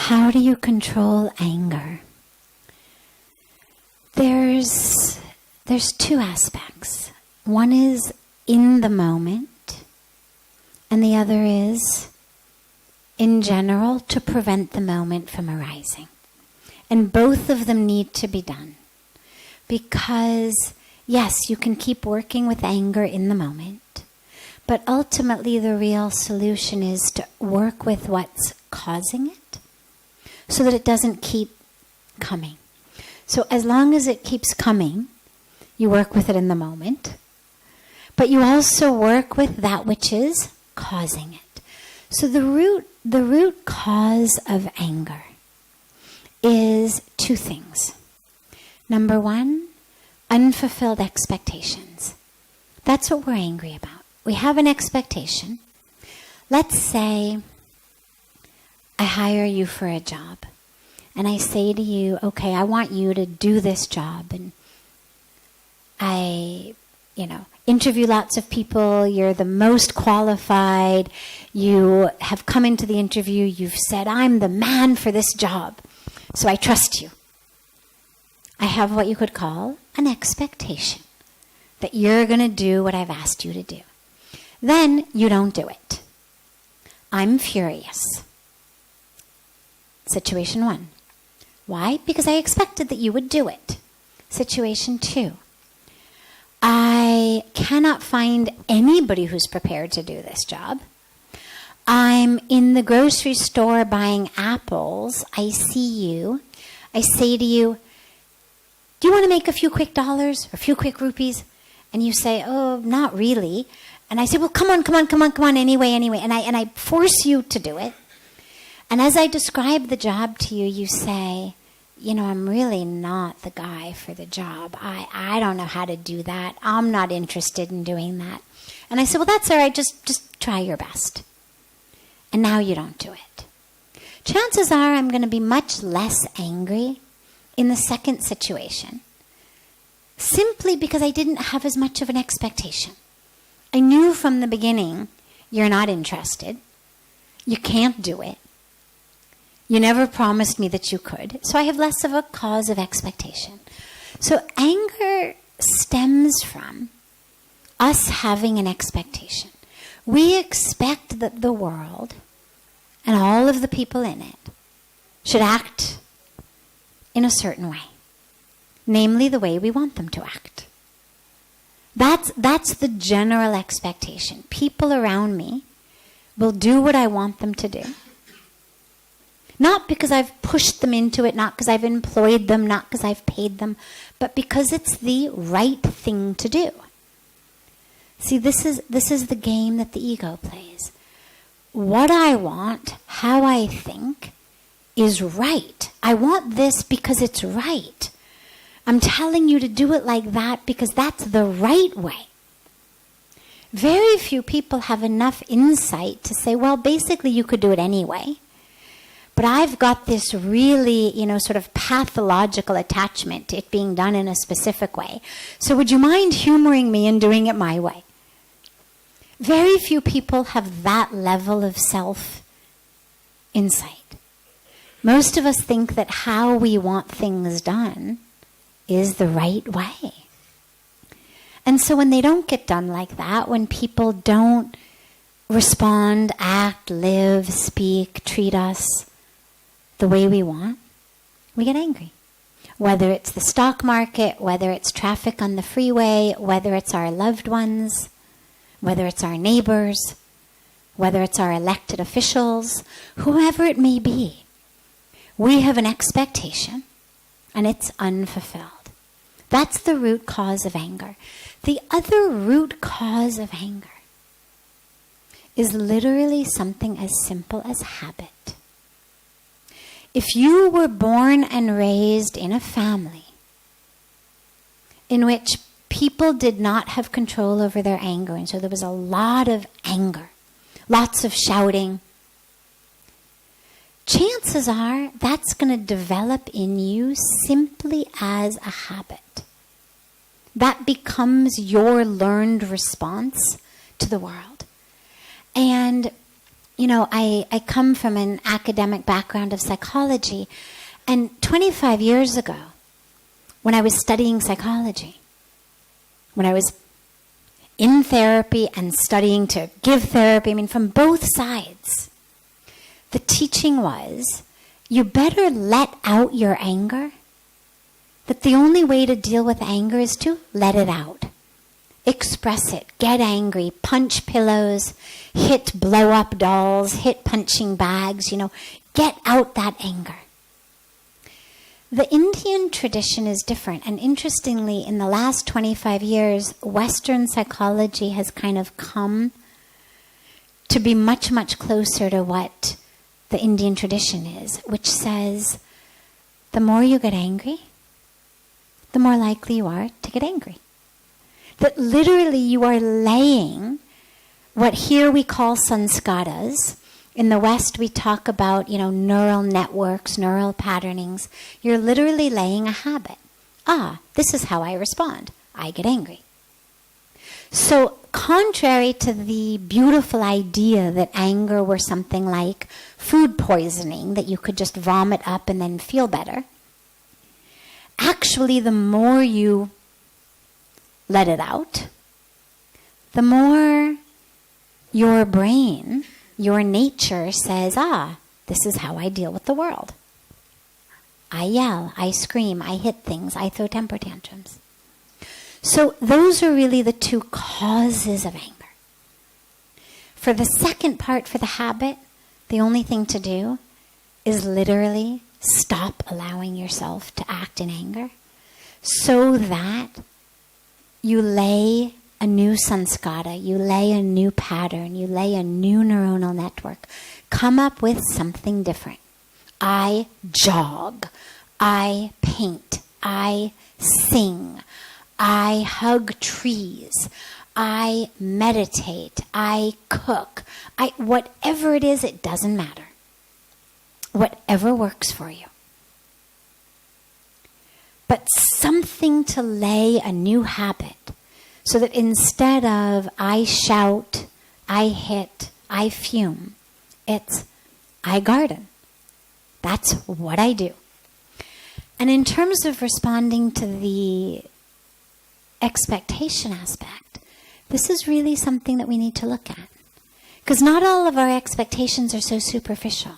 How do you control anger? There's two aspects. One is in the moment, and the other is, in general, to prevent the moment from arising. And both of them need to be done. Because, yes, you can keep working with anger in the moment, but ultimately the real solution is to work with what's causing it so that it doesn't keep coming. So as long as it keeps coming, you work with it in the moment, but you also work with that which is causing it. So the root cause of anger is two things. Number one, unfulfilled expectations. That's what we're angry about. We have an expectation. Let's say I hire you for a job, and I say to you, okay, I want you to do this job, and I, interview lots of people, you're the most qualified, you have come into the interview, you've said, I'm the man for this job, so I trust you. I have what you could call an expectation that you're going to do what I've asked you to do. Then you don't do it. I'm furious. Situation one. Why? Because I expected that you would do it. Situation two. I cannot find anybody who's prepared to do this job. I'm in the grocery store buying apples. I see you. I say to you, do you want to make a few quick dollars or a few quick rupees? And you say, oh, not really. And I say, well, come on, anyway. And I force you to do it. And as I describe the job to you, you say, I'm really not the guy for the job. I don't know how to do that. I'm not interested in doing that. And I said, well, that's all right. Just try your best. And now you don't do it. Chances are I'm going to be much less angry in the second situation, simply because I didn't have as much of an expectation. I knew from the beginning, you're not interested. You can't do it. You never promised me that you could. So I have less of a cause of expectation. So anger stems from us having an expectation. We expect that the world and all of the people in it should act in a certain way. Namely, the way we want them to act. That's the general expectation. People around me will do what I want them to do. Not because I've pushed them into it, not because I've employed them, not because I've paid them, but because it's the right thing to do. See, this is the game that the ego plays. What I want, how I think, is right. I want this because it's right. I'm telling you to do it like that because that's the right way. Very few people have enough insight to say, well, basically you could do it anyway. But I've got this really, sort of pathological attachment to it being done in a specific way. So would you mind humoring me and doing it my way? Very few people have that level of self-insight. Most of us think that how we want things done is the right way. And so when they don't get done like that, when people don't respond, act, live, speak, treat us the way we want, we get angry. Whether it's the stock market, whether it's traffic on the freeway, whether it's our loved ones, whether it's our neighbors, whether it's our elected officials, whoever it may be, we have an expectation and it's unfulfilled. That's the root cause of anger. The other root cause of anger is literally something as simple as habit. If you were born and raised in a family in which people did not have control over their anger, and so there was a lot of anger, lots of shouting, chances are that's going to develop in you simply as a habit. That becomes your learned response to the world. And I come from an academic background of psychology, and 25 years ago, when I was studying psychology, when I was in therapy and studying to give therapy, from both sides, the teaching was, you better let out your anger, that the only way to deal with anger is to let it out. Express it, get angry, punch pillows, hit blow-up dolls, hit punching bags, get out that anger. The Indian tradition is different, and interestingly, in the last 25 years, Western psychology has kind of come to be much, much closer to what the Indian tradition is, which says the more you get angry, the more likely you are to get angry. That literally you are laying what here we call sanskaras. In the West we talk about, neural networks, neural patternings. You're literally laying a habit. This is how I respond. I get angry. So contrary to the beautiful idea that anger were something like food poisoning, that you could just vomit up and then feel better, actually the more you let it out, the more your brain, your nature says, this is how I deal with the world. I yell, I scream, I hit things, I throw temper tantrums. So those are really the two causes of anger. For the second part, for the habit, the only thing to do is literally stop allowing yourself to act in anger so that you lay a new sanskara, you lay a new pattern, you lay a new neuronal network. Come up with something different. I jog, I paint, I sing, I hug trees, I meditate, I cook. Whatever it is, it doesn't matter. Whatever works for you. But something to lay a new habit so that instead of I shout, I hit, I fume, it's I garden. That's what I do. And in terms of responding to the expectation aspect, this is really something that we need to look at. Because not all of our expectations are so superficial.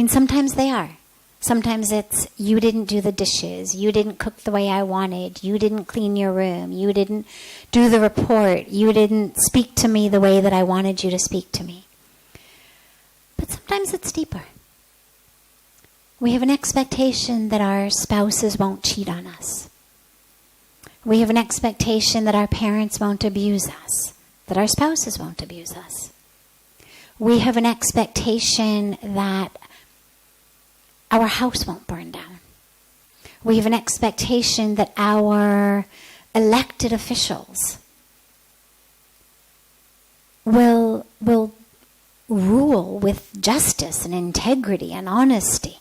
Sometimes they are. Sometimes it's, you didn't do the dishes, you didn't cook the way I wanted, you didn't clean your room, you didn't do the report, you didn't speak to me the way that I wanted you to speak to me. But sometimes it's deeper. We have an expectation that our spouses won't cheat on us. We have an expectation that our parents won't abuse us, that our spouses won't abuse us. We have an expectation that our house won't burn down. We have an expectation that our elected officials will rule with justice and integrity and honesty.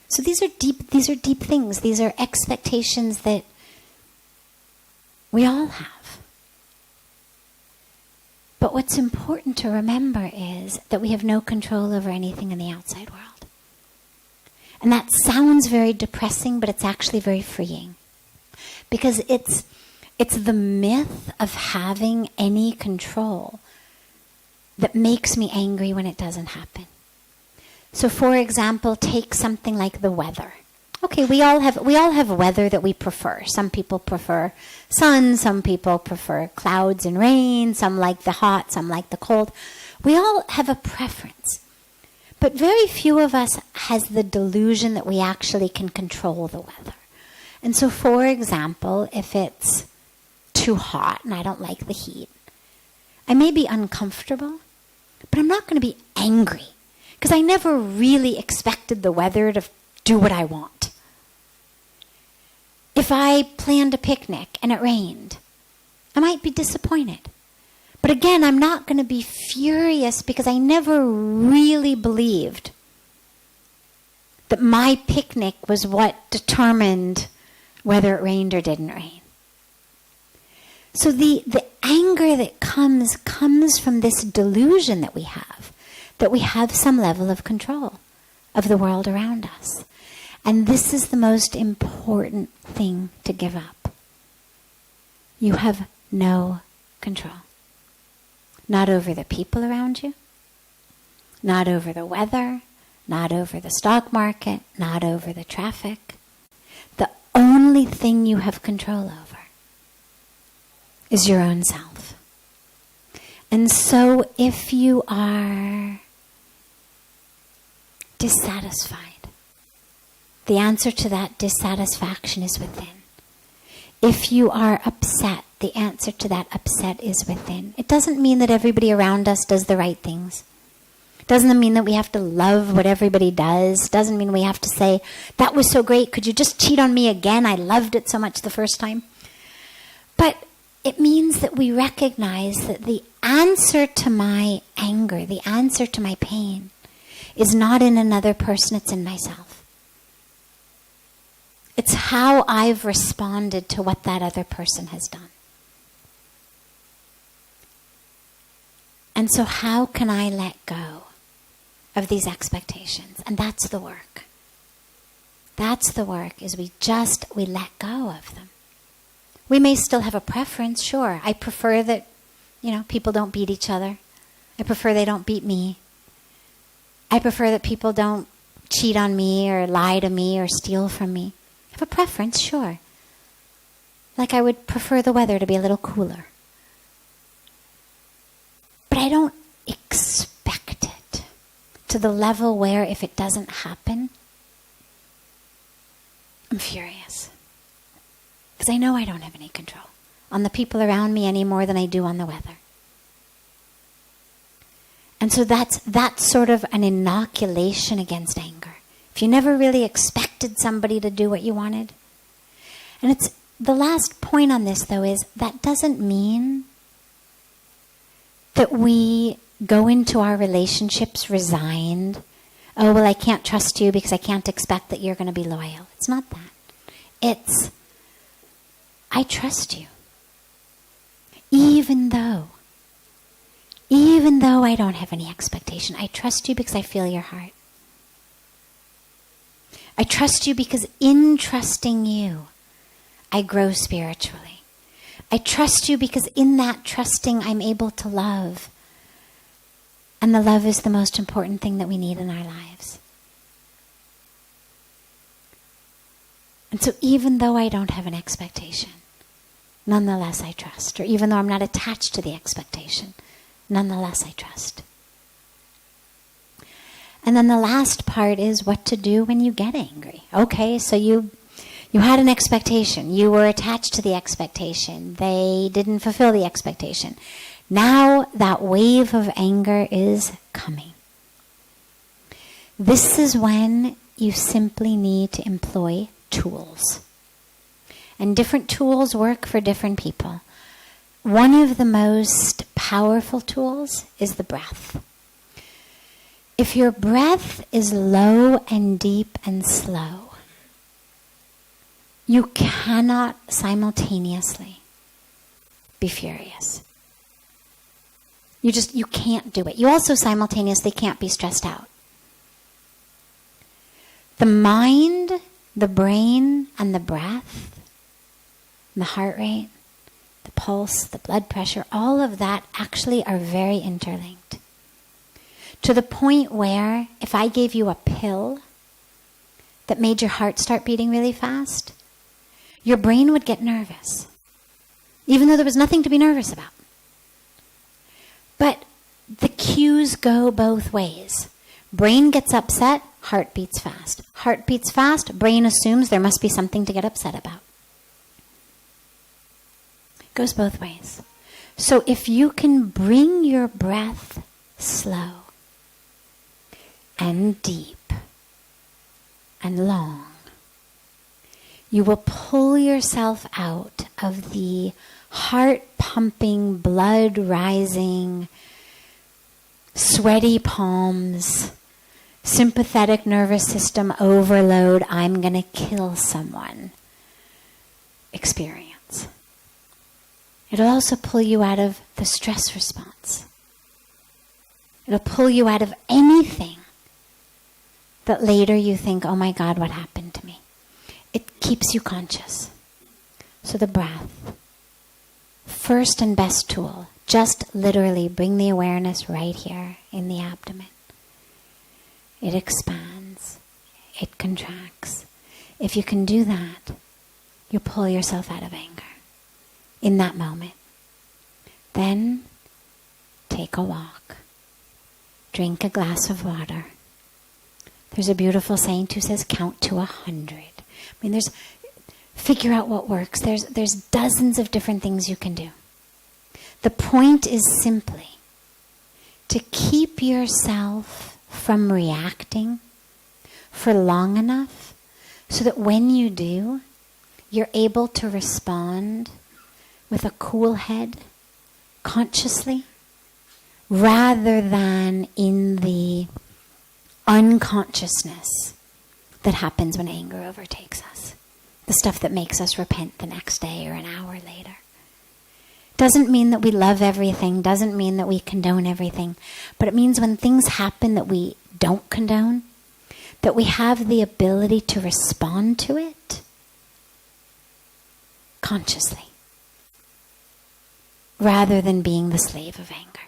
So these are deep things. These are expectations that we all have. But what's important to remember is that we have no control over anything in the outside world. And that sounds very depressing, but it's actually very freeing. Because it's the myth of having any control that makes me angry when it doesn't happen. So for example, take something like the weather. Okay, we all have weather that we prefer. Some people prefer sun, some people prefer clouds and rain, some like the hot, some like the cold. We all have a preference. But very few of us has the delusion that we actually can control the weather. And so for example, if it's too hot and I don't like the heat, I may be uncomfortable, but I'm not going to be angry because I never really expected the weather to do what I want. If I planned a picnic and it rained, I might be disappointed. But again, I'm not going to be furious because I never really believed that my picnic was what determined whether it rained or didn't rain. So the anger that comes from this delusion that we have some level of control of the world around us. And this is the most important thing to give up. You have no control. Not over the people around you, not over the weather, not over the stock market, not over the traffic. The only thing you have control over is your own self. And so if you are dissatisfied, the answer to that dissatisfaction is within. If you are upset, the answer to that upset is within. It doesn't mean that everybody around us does the right things. It doesn't mean that we have to love what everybody does. It doesn't mean we have to say, that was so great, could you just cheat on me again? I loved it so much the first time. But it means that we recognize that the answer to my anger, the answer to my pain, is not in another person, it's in myself. It's how I've responded to what that other person has done. And so how can I let go of these expectations? And that's the work. That's the work, is we let go of them. We may still have a preference, sure. I prefer that, people don't beat each other. I prefer they don't beat me. I prefer that people don't cheat on me or lie to me or steal from me. I have a preference, sure. Like I would prefer the weather to be a little cooler. But I don't expect it to the level where if it doesn't happen, I'm furious. Because I know I don't have any control on the people around me any more than I do on the weather. And so that's sort of an inoculation against anger. If you never really expected somebody to do what you wanted. And it's the last point on this, though, is that doesn't mean that we go into our relationships resigned. Oh, well, I can't trust you because I can't expect that you're going to be loyal. It's not that. It's, I trust you. Even though I don't have any expectation, I trust you because I feel your heart. I trust you because in trusting you, I grow spiritually. I trust you because in that trusting, I'm able to love. And the love is the most important thing that we need in our lives. And so even though I don't have an expectation, nonetheless I trust. Or even though I'm not attached to the expectation, nonetheless I trust. And then the last part is what to do when you get angry. Okay, so you had an expectation. You were attached to the expectation. They didn't fulfill the expectation. Now that wave of anger is coming. This is when you simply need to employ tools. And different tools work for different people. One of the most powerful tools is the breath. If your breath is low and deep and slow, you cannot simultaneously be furious. You can't do it. You also simultaneously can't be stressed out. The mind, the brain, and the breath, and the heart rate, the pulse, the blood pressure, all of that actually are very interlinked. To the point where if I gave you a pill that made your heart start beating really fast, your brain would get nervous, even though there was nothing to be nervous about. But the cues go both ways. Brain gets upset, heart beats fast. Heart beats fast, brain assumes there must be something to get upset about. It goes both ways. So if you can bring your breath slow and deep and long, you will pull yourself out of the heart-pumping, blood-rising, sweaty palms, sympathetic nervous system overload, I'm going to kill someone experience. It'll also pull you out of the stress response. It'll pull you out of anything that later you think, oh my God, what happened to me? It keeps you conscious. So the breath, first and best tool, just literally bring the awareness right here in the abdomen. It expands, it contracts. If you can do that, you pull yourself out of anger in that moment. Then take a walk. Drink a glass of water. There's a beautiful saint who says count to 100. I mean, figure out what works. There's dozens of different things you can do. The point is simply to keep yourself from reacting for long enough so that when you do, you're able to respond with a cool head, consciously, rather than in the unconsciousness that happens when anger overtakes us. The stuff that makes us repent the next day or an hour later. Doesn't mean that we love everything, doesn't mean that we condone everything, but it means when things happen that we don't condone, that we have the ability to respond to it consciously, rather than being the slave of anger.